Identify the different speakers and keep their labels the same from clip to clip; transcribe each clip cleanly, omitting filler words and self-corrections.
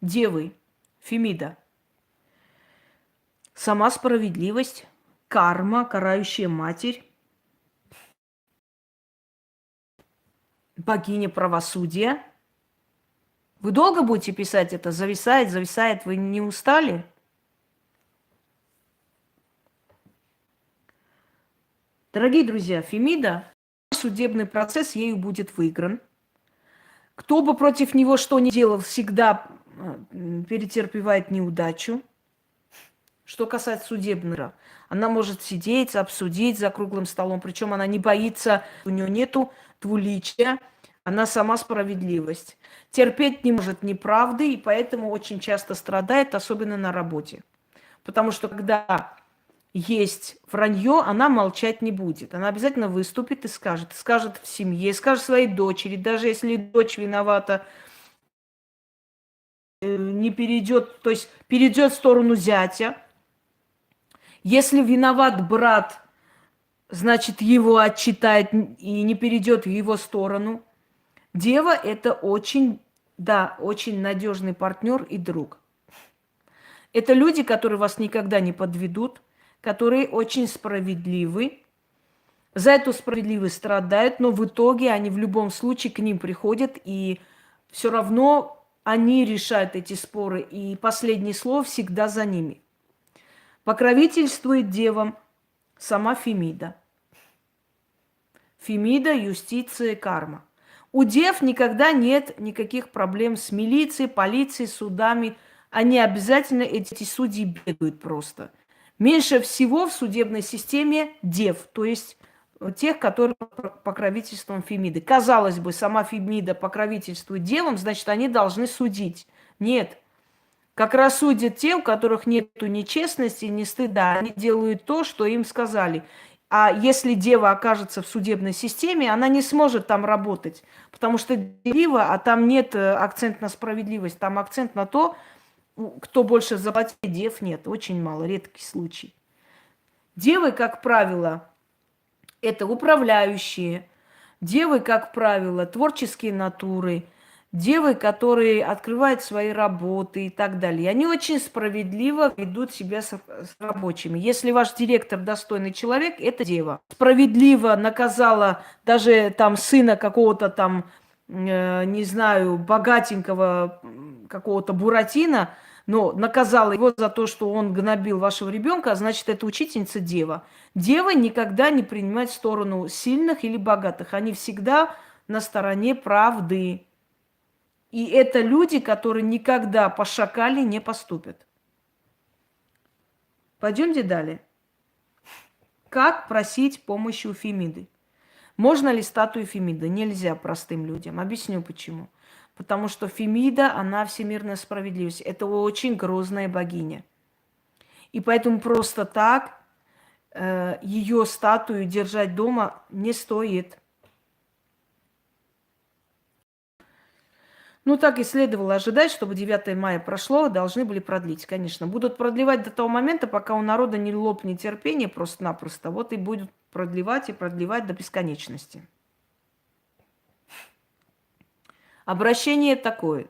Speaker 1: девы, Фемида. Сама справедливость, карма, карающая матерь, богиня правосудия. Вы долго будете писать это? Зависает, зависает. Вы не устали? Дорогие друзья, Фемида, судебный процесс ею будет выигран. Кто бы против него что ни делал, всегда перетерпевает неудачу. Что касается судебного, она может сидеть, обсудить за круглым столом, причем она не боится, у нее нету двуличия, она сама справедливость. Терпеть не может неправды, и поэтому очень часто страдает, особенно на работе. Потому что когда есть вранье, она молчать не будет. Она обязательно выступит и скажет. Скажет в семье, скажет своей дочери, даже если дочь виновата, не перейдет, то есть перейдет в сторону зятя. Если виноват брат, значит, его отчитает и не перейдет в его сторону. Дева – это очень, да, очень надежный партнер и друг. Это люди, которые вас никогда не подведут, которые очень справедливы. За эту справедливость страдают, но в итоге они в любом случае к ним приходят, и все равно они решают эти споры, и последнее слово всегда за ними. Покровительствует девам сама Фемида. Фемида, юстиция, карма. У дев никогда нет никаких проблем с милицией, полицией, судами. Они обязательно, эти судьи, бегают просто. Меньше всего в судебной системе дев, то есть тех, которые под покровительством Фемиды. Казалось бы, сама Фемида покровительствует девам, значит, они должны судить. Нет. Как раз судят те, у которых нет ни честности, ни стыда. Они делают то, что им сказали. А если дева окажется в судебной системе, она не сможет там работать. Потому что дева, а там нет акцент на справедливость, там акцент на то, кто больше заплатит, дев нет. Очень мало, редкий случай. Девы, как правило, это управляющие. Девы, как правило, творческие натуры. Девы, которые открывают свои работы и так далее. И они очень справедливо ведут себя с рабочими. Если ваш директор достойный человек, это дева. Справедливо наказала даже там сына какого-то там, не знаю, богатенького какого-то буратино, но наказала его за то, что он гнобил вашего ребенка, а значит, это учительница дева. Девы никогда не принимают сторону сильных или богатых. Они всегда на стороне правды. И это люди, которые никогда по шакале не поступят. Пойдемте далее. Как просить помощи у Фемиды? Можно ли статую Фемиды? Нельзя простым людям. Объясню почему. Потому что Фемида, она всемирная справедливость. Это очень грозная богиня. И поэтому просто так ее статую держать дома не стоит. Ну, так и следовало ожидать, чтобы 9 мая прошло, должны были продлить, конечно. Будут продлевать до того момента, пока у народа не лопнет терпение просто-напросто. Вот и будут продлевать и продлевать до бесконечности. Обращение такое.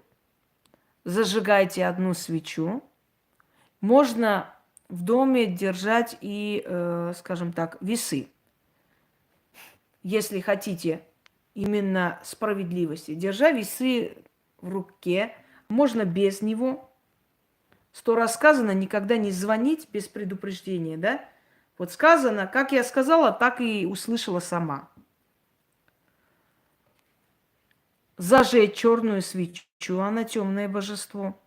Speaker 1: Зажигайте одну свечу. Можно в доме держать и, скажем так, весы. Если хотите именно справедливости. Держа весы в руке, можно без него. 100 раз сказано, никогда не звонить без предупреждения, да? Вот сказано, как я сказала, так и услышала сама. Зажечь черную свечу, она темное божество,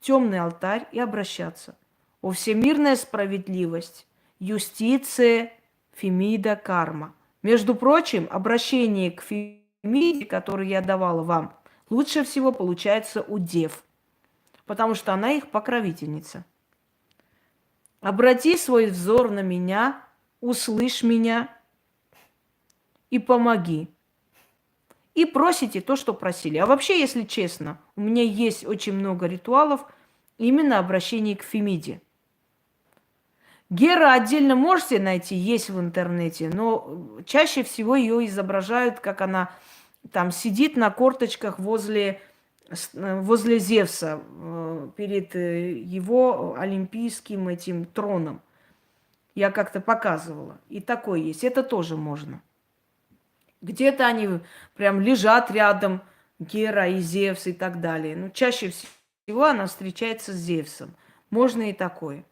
Speaker 1: темный алтарь и обращаться. О всемирная справедливость, юстиция, Фемида, карма. Между прочим, обращение к Фемиде, которое я давала вам, лучше всего получается у дев, потому что она их покровительница. Обрати свой взор на меня, услышь меня и помоги. И просите то, что просили. А вообще, если честно, у меня есть очень много ритуалов именно обращение к Фемиде. Гера отдельно можете найти, есть в интернете, но чаще всего ее изображают, как она там сидит на корточках возле возле Зевса, перед его олимпийским этим троном. Я как-то показывала. И такое есть. Это тоже можно. Где-то они прям лежат рядом, Гера и Зевс и так далее. Но чаще всего она встречается с Зевсом. Можно и такое.